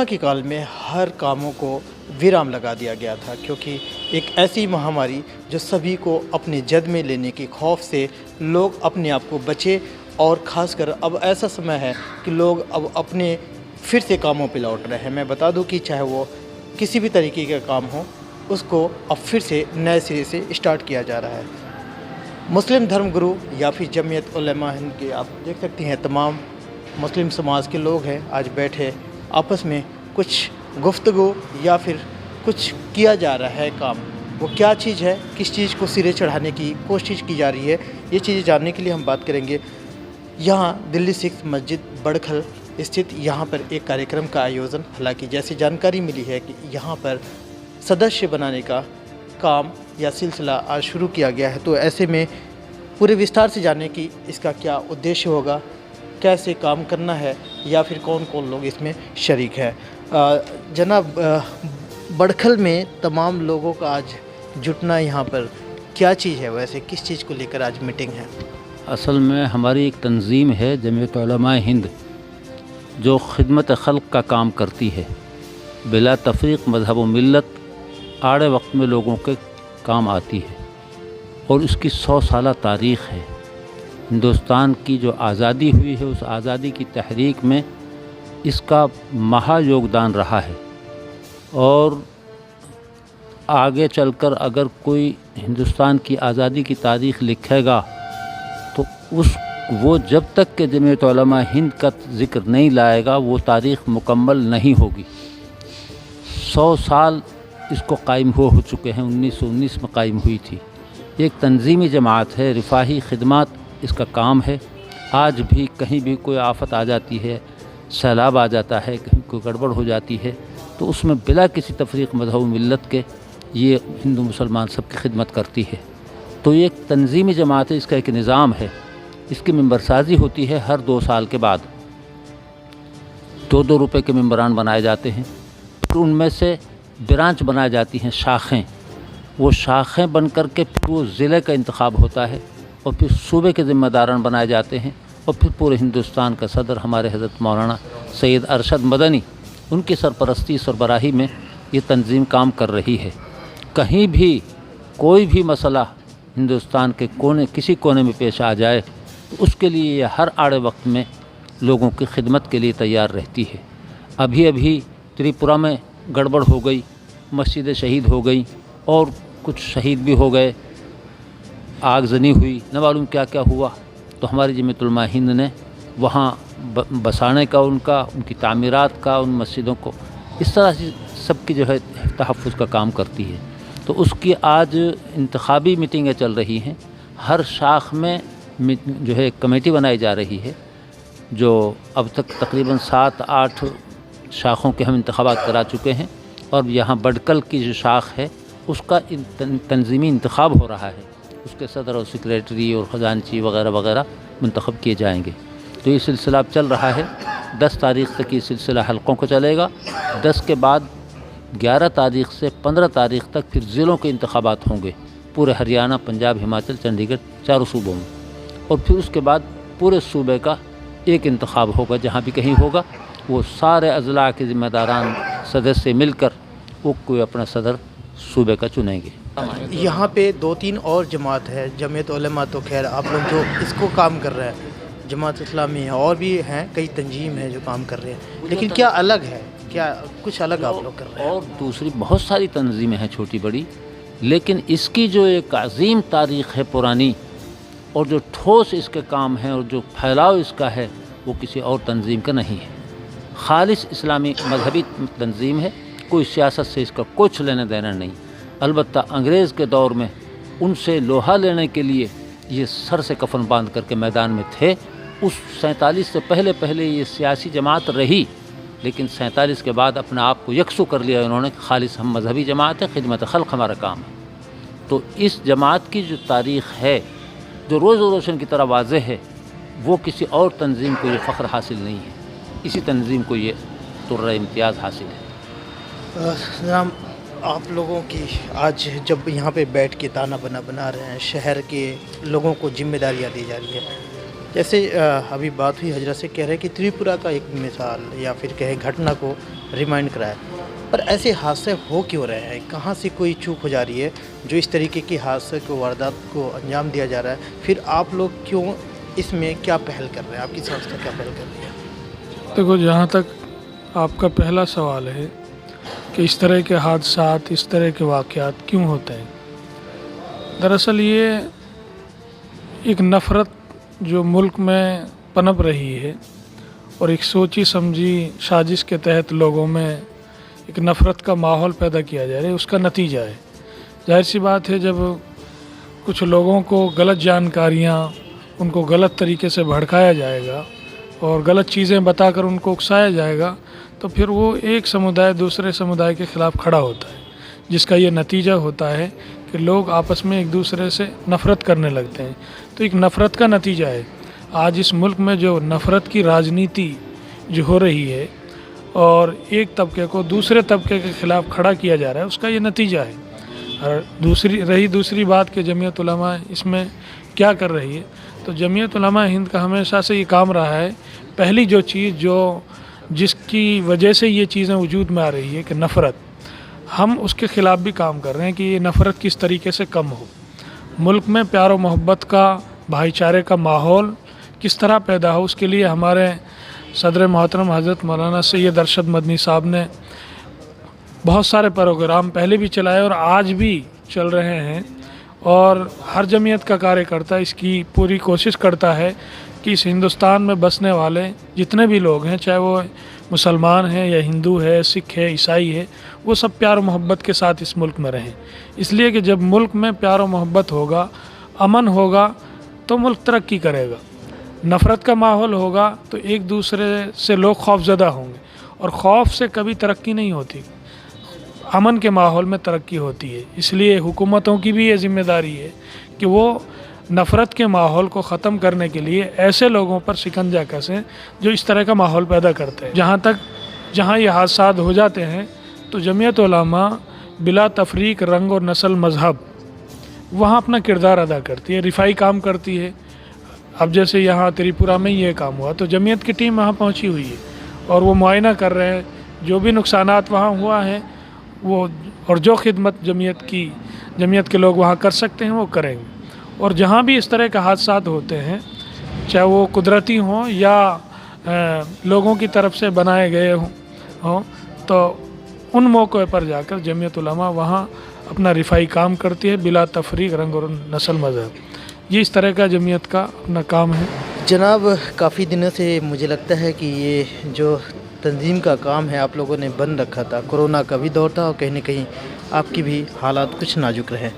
Corona के काल में हर कामों को विराम लगा दिया गया था, क्योंकि एक ऐसी महामारी जो सभी को अपने जद में लेने के खौफ से लोग अपने आप को बचे। और ख़ासकर अब ऐसा समय है कि लोग अब अपने फिर से कामों पे लौट रहे हैं। मैं बता दूं कि चाहे वो किसी भी तरीके का काम हो, उसको अब फिर से नए सिरे से स्टार्ट किया जा रहा है। मुस्लिम धर्मगुरु या फिर जमीयत उलमा हिंद के आप देख सकते हैं तमाम मुस्लिम समाज के लोग हैं आज बैठे, आपस में कुछ गुफ्तगू या फिर कुछ किया जा रहा है काम। वो क्या चीज़ है, किस चीज़ को सिरे चढ़ाने की कोशिश की जा रही है, ये चीज़ें जानने के लिए हम बात करेंगे। यहाँ दिल्ली सिक्स मस्जिद बड़खल स्थित यहाँ पर एक कार्यक्रम का आयोजन, हालांकि जैसी जानकारी मिली है कि यहाँ पर सदस्य बनाने का काम या सिलसिला आज शुरू किया गया है। तो ऐसे में पूरे विस्तार से जानने की इसका क्या उद्देश्य होगा, कैसे काम करना है या फिर कौन कौन लोग इसमें शरीक हैं। जनाब, बड़खल में तमाम लोगों का आज जुटना यहाँ पर क्या चीज़ है, वैसे किस चीज़ को लेकर आज मीटिंग है? असल में हमारी एक तंजीम है जमीयत उलमा हिंद, जो खिदमत खल्क का काम करती है, बिला तफरीक मज़हब व मिल्लत आड़े वक्त में लोगों के काम आती है और इसकी 100 साला तारीख़ है। हिंदुस्तान की जो आज़ादी हुई है, उस आज़ादी की तहरीक में इसका महा योगदान रहा है। और आगे चलकर अगर कोई हिंदुस्तान की आज़ादी की तारीख़ लिखेगा तो वो जब तक के जमीयत उलमा हिंद का ज़िक्र नहीं लाएगा वो तारीख़ मुकम्मल नहीं होगी। 100 साल इसको कायम हो चुके हैं। 1919 में कायम हुई थी। एक तंजीमी जमात है, रिफाही खिदमत इसका काम है। आज भी कहीं भी कोई आफत आ जाती है, सैलाब आ जाता है, कहीं कोई गड़बड़ हो जाती है, तो उसमें बिला किसी तफरीक मज़हब मिल्लत के ये हिंदू मुसलमान सबकी खिदमत करती है। तो ये एक तंजीमी जमात है, इसका एक निज़ाम है। इसकी मेंबरसाजी होती है हर 2 साल के बाद। 2-2 रुपये के मेंबरान बनाए जाते हैं। फिर उनमें से ब्रांच बनाई जाती हैं, शाखें। वो शाखें बन कर के फिर वो ज़िले का इंतखाब होता है और फिर सूबे के ज़िम्मेदारान बनाए जाते हैं और फिर पूरे हिंदुस्तान का सदर हमारे हज़रत मौलाना सैयद अरशद मदनी, उनकी सरपरस्ती सरबराही में ये तंजीम काम कर रही है। कहीं भी कोई भी मसला हिंदुस्तान के कोने किसी कोने में पेश आ जाए तो उसके लिए ये हर आड़े वक्त में लोगों की खिदमत के लिए तैयार रहती है। अभी अभी त्रिपुरा में गड़बड़ हो गई, मस्जिदें शहीद हो गई और कुछ शहीद भी हो गए, आगजनी हुई, न मालूम क्या क्या हुआ। तो हमारी जमीयत उलमा हिंद ने वहाँ बसाने का, उनकी तामीरात का, उन मस्जिदों को इस तरह से सबकी जो है तहफ़्फ़ुज़ का काम करती है। तो उसकी आज इंतखाबी मीटिंगें चल रही हैं। हर शाख में जो है कमेटी बनाई जा रही है, जो अब तक तकरीबन 7-8 शाखों के हम इंतखाबात करा चुके हैं। और यहाँ बड़कल की जो शाख है उसका तंजीमी इंतखाब हो रहा है। उसके सदर और सेक्रेटरी और ख़जानची वगैरह वगैरह मुंतखब किए जाएंगे। तो ये सिलसिला अब चल रहा है। 10 तारीख़ तक ये सिलसिला हलक़ों को चलेगा। 10 के बाद 11 तारीख़ से 15 तारीख़ तक फिर ज़िलों के इंतखाबात होंगे, पूरे हरियाणा, पंजाब, हिमाचल, चंडीगढ़, 4 सूबों में। और फिर उसके बाद पूरे सूबे का एक इंतखाब होगा। जहाँ भी कहीं होगा वो सारे अज़ला के ज़िम्मेदारान सदस्य मिलकर वो कोई अपना सदर सूबे का चुनेंगे। यहाँ पे 2-3 और जमात है। जमीयत उलमा तो खैर आप लोग जो इसको काम कर रहे हैं, जमात इस्लामी है, और भी हैं कई तंजीम है जो काम कर रहे हैं, लेकिन क्या अलग है, क्या कुछ अलग आप लोग कर रहे हैं? और दूसरी बहुत सारी तंजीमें हैं छोटी बड़ी, लेकिन इसकी जो एक अजीम तारीख़ है पुरानी, और जो ठोस इसके काम हैं और जो फैलाव इसका है वो किसी और तंजीम का नहीं है। खालिस इस्लामी मजहबी तंजीम है। कोई सियासत से इसका कुछ लेना देना नहीं। अलबत्ता अंग्रेज़ के दौर में उनसे लोहा लेने के लिए ये सर से कफन बांध करके मैदान में थे। उस 47 से पहले ये सियासी जमात रही, लेकिन 47 के बाद अपने आप को यकसू कर लिया इन्होंने। खालिस हम मजहबी जमात है, खिदमत खल्क हमारा काम है। तो इस जमात की जो तारीख़ है, जो रोज़ रोशन की तरह वाज़ेह है, वो किसी और तंजीम को ये फ़ख्र हासिल नहीं है। इसी तंजीम को ये तुर्रा इम्तियाज़ हासिल है। जनाब, आप लोगों की आज जब यहाँ पे बैठ के ताना बना बना रहे हैं, शहर के लोगों को जिम्मेदारियाँ दी जा रही है, जैसे अभी बात हुई हजरत से, कह रहे हैं कि त्रिपुरा का एक मिसाल या फिर कहें घटना को रिमाइंड कराया, पर ऐसे हादसे हो क्यों रहे हैं? कहाँ से कोई चूक हो जा रही है जो इस तरीके की हादसे को, वारदात को अंजाम दिया जा रहा है? फिर आप लोग क्यों इसमें क्या पहल कर रहे हैं? आपकी संस्था क्या पहल कर रही है? देखो, जहाँ तक आपका पहला सवाल है कि इस तरह के हादसात, इस तरह के वाक़यात क्यों होते हैं, दरअसल ये एक नफ़रत जो मुल्क में पनप रही है और एक सोची समझी साजिश के तहत लोगों में एक नफ़रत का माहौल पैदा किया जा रहा है, उसका नतीजा है। जाहिर सी बात है, जब कुछ लोगों को गलत जानकारियाँ, उनको गलत तरीके से भड़काया जाएगा और गलत चीज़ें बताकर उनको उकसाया जाएगा, तो फिर वो एक समुदाय दूसरे समुदाय के ख़िलाफ़ खड़ा होता है, जिसका ये नतीजा होता है कि लोग आपस में एक दूसरे से नफ़रत करने लगते हैं। तो एक नफ़रत का नतीजा है आज इस मुल्क में जो नफ़रत की राजनीति जो हो रही है और एक तबके को दूसरे तबके के ख़िलाफ़ खड़ा किया जा रहा है, उसका ये नतीजा है। और दूसरी बात कि जमीयत उलमा इसमें क्या कर रही है, तो जमीयत उलमा हिंद का हमेशा से ये काम रहा है, पहली जो चीज़ जिसकी वजह से ये चीज़ें वजूद में आ रही है कि नफ़रत, हम उसके ख़िलाफ़ भी काम कर रहे हैं कि ये नफ़रत किस तरीके से कम हो, मुल्क में प्यार और मोहब्बत का, भाईचारे का माहौल किस तरह पैदा हो। उसके लिए हमारे सदर मोहतरम हज़रत मौलाना सैयद अरशद मदनी साहब ने बहुत सारे प्रोग्राम पहले भी चलाए और आज भी चल रहे हैं, और हर जमीयत का कार्यकर्ता इसकी पूरी कोशिश करता है कि इस हिंदुस्तान में बसने वाले जितने भी लोग हैं, चाहे वो मुसलमान हैं या हिंदू है, सिख है, ईसाई है, वो सब प्यार और मोहब्बत के साथ इस मुल्क में रहें। इसलिए कि जब मुल्क में प्यार और मोहब्बत होगा, अमन होगा, तो मुल्क तरक्की करेगा। नफ़रत का माहौल होगा तो एक दूसरे से लोग खौफज़दा होंगे, और खौफ से कभी तरक्की नहीं होती, अमन के माहौल में तरक्की होती है। इसलिए हुकूमतों की भी ये ज़िम्मेदारी है कि वो नफ़रत के माहौल को ख़त्म करने के लिए ऐसे लोगों पर शिकंजा कसें जो इस तरह का माहौल पैदा करते हैं। जहाँ ये हादसात हो जाते हैं तो जमीयत उलमा बिला तफरीक रंग और नस्ल मज़हब वहाँ अपना किरदार अदा करती है, रिफाई काम करती है। अब जैसे यहाँ त्रिपुरा में ये काम हुआ तो जमीयत की टीम वहाँ पहुँची हुई है और वो मुआयना कर रहे हैं, जो भी नुकसानात वहाँ हुआ है वो, और जो खिदमत जमीयत के लोग वहाँ कर सकते हैं वो करेंगे। और जहाँ भी इस तरह के हादसात होते हैं, चाहे वो कुदरती हों या लोगों की तरफ से बनाए गए हों, तो उन मौक़ों पर जाकर जमीयत उलमा वहाँ अपना रिफाई काम करती है बिला तफरीक रंग और नस्ल मज़हब। ये इस तरह का जमीयत का अपना काम है। जनाब, काफ़ी दिनों से मुझे लगता है कि ये जो तंजीम का काम है आप लोगों ने बंद रखा था, कोरोना का भी दौर था और कहीं न कहीं आपकी भी हालात कुछ नाजुक रहे।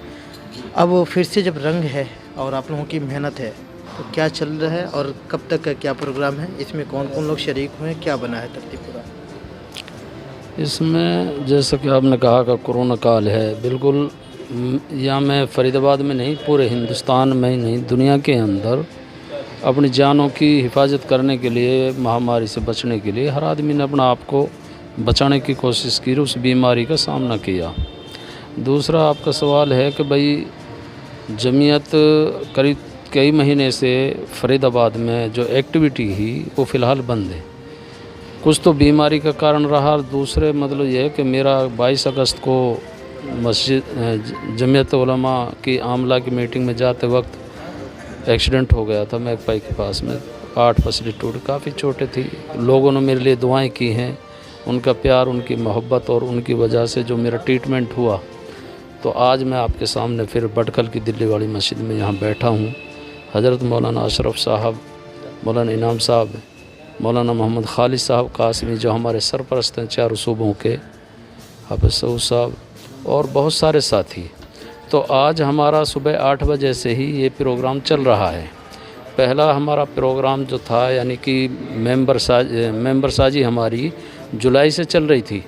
अब वो फिर से जब रंग है और आप लोगों की मेहनत है, तो क्या चल रहा है और कब तक का क्या प्रोग्राम है? इसमें कौन कौन लोग शरीक हुए हैं, क्या बना है तरतीब पूरा? इसमें जैसा कि आपने कहा कि कोरोना काल है, बिल्कुल यहाँ मैं फरीदाबाद में नहीं, पूरे हिंदुस्तान में ही नहीं, दुनिया के अंदर अपनी जानों की हिफाजत करने के लिए, महामारी से बचने के लिए हर आदमी ने अपना आप को बचाने की कोशिश की, उस बीमारी का सामना किया। दूसरा आपका सवाल है कि भाई जमीयत करीब कई महीने से फरीदाबाद में जो एक्टिविटी ही वो फ़िलहाल बंद है। कुछ तो बीमारी का कारण रहा, दूसरे मतलब ये है कि मेरा 22 अगस्त को मस्जिद जमीयत उलमा की आमला की मीटिंग में जाते वक्त एक्सीडेंट हो गया था मैकपाई के पास में, 8 पसली टूट, काफ़ी चोटें थी। लोगों ने मेरे लिए दुआएं की हैं, उनका प्यार, उनकी मोहब्बत और उनकी वजह से जो मेरा ट्रीटमेंट हुआ। तो आज मैं आपके सामने फिर बटकल की दिल्ली वाली मस्जिद में यहाँ बैठा हूँ। हज़रत मौलाना अशरफ साहब, मौलाना इनाम साहब, मौलाना मोहम्मद खालिद साहब कासमी जो हमारे सरपरस्त हैं 4 सूबों के, हाफिज़ सऊद साहब और बहुत सारे साथी। तो आज हमारा सुबह 8 बजे से ही ये प्रोग्राम चल रहा है। पहला हमारा प्रोग्राम जो था यानी कि मेंबर साजी हमारी जुलाई से चल रही थी,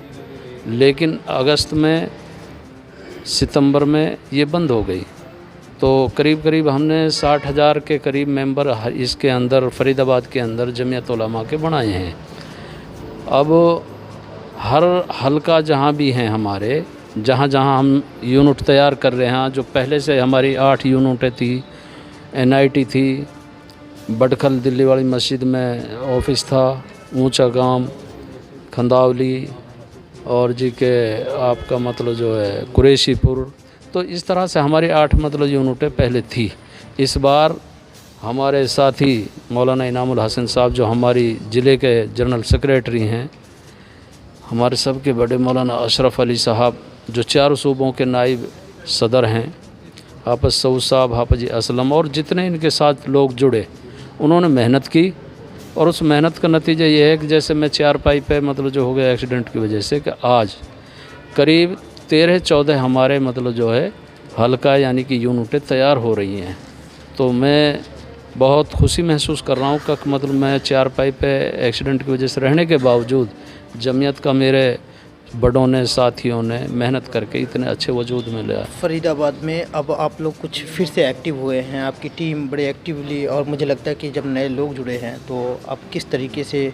लेकिन अगस्त में, सितंबर में ये बंद हो गई। तो करीब हमने 60,000 के करीब मेंबर इसके अंदर फरीदाबाद के अंदर जमीयत उलमा के बनाए हैं। अब हर हलका जहाँ भी हैं हमारे, जहाँ हम यूनिट तैयार कर रहे हैं, जो पहले से हमारी 8 यूनिटें थी, NIT थी, बडखल दिल्ली वाली मस्जिद में ऑफिस था, ऊंचा गांव, खंदावली और जी के आपका मतलब जो है कुरैशीपुर। तो इस तरह से हमारी 8 मतलब यूनिटें पहले थी। इस बार हमारे साथी मौलाना इनामुल हसन साहब जो हमारी ज़िले के जनरल सेक्रेटरी हैं, हमारे सबके बड़े मौलाना अशरफ अली साहब जो 4 सूबों के नायब सदर हैं, हाफिज सऊद साहब, हाफिज असलम और जितने इनके साथ लोग जुड़े, उन्होंने मेहनत की। और उस मेहनत का नतीजा ये है कि जैसे मैं 4 पाई पे मतलब जो हो गया एक्सीडेंट की वजह से, कि आज करीब 13-14 हमारे मतलब जो है हल्का यानी कि यूनिटें तैयार हो रही हैं। तो मैं बहुत खुशी महसूस कर रहा हूँ कि मतलब मैं 4 पाई पे एक्सीडेंट की वजह से रहने के बावजूद जमीयत का मेरे बड़ों ने, साथियों ने मेहनत करके इतने अच्छे वजूद में लिया। फरीदाबाद में अब आप लोग कुछ फिर से एक्टिव हुए हैं, आपकी टीम बड़े एक्टिवली, और मुझे लगता है कि जब नए लोग जुड़े हैं तो अब किस तरीके से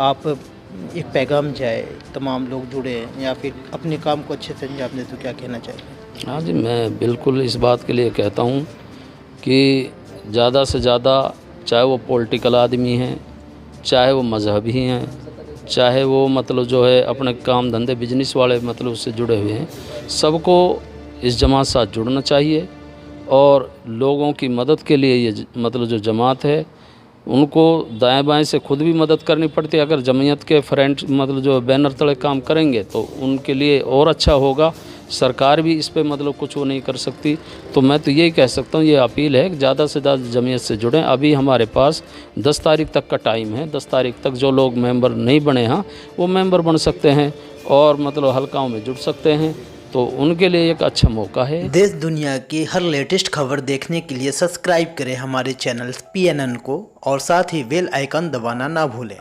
आप एक पैगाम जाए, तमाम लोग जुड़े हैं या फिर अपने काम को अच्छे से अंजाम दे, तो क्या कहना चाहिए? हाँ जी, मैं बिल्कुल इस बात के लिए कहता हूँ कि ज़्यादा से ज़्यादा, चाहे वो पॉलिटिकल आदमी हैं, चाहे वो मजहबी हैं, चाहे वो मतलब जो है अपने काम धंधे बिजनेस वाले मतलब उससे जुड़े हुए हैं, सबको इस जमात साथ जुड़ना चाहिए। और लोगों की मदद के लिए ये मतलब जो जमात है, उनको दाएं बाएं से खुद भी मदद करनी पड़ती है। अगर जमीयत के फ्रेंड मतलब जो बैनर तले काम करेंगे तो उनके लिए और अच्छा होगा। सरकार भी इस पे मतलब कुछ वो नहीं कर सकती। तो मैं तो यही कह सकता हूँ, ये अपील है कि ज़्यादा से ज़्यादा जमीयत से जुड़ें। अभी हमारे पास 10 तारीख तक का टाइम है। 10 तारीख तक जो लोग मेंबर नहीं बने हैं वो मेंबर बन सकते हैं और मतलब हलकाओं में जुड़ सकते हैं। तो उनके लिए एक अच्छा मौका है। देश दुनिया की हर लेटेस्ट खबर देखने के लिए सब्सक्राइब करें हमारे चैनल PNN को, और साथ ही बेल आइकन दबाना ना भूलें।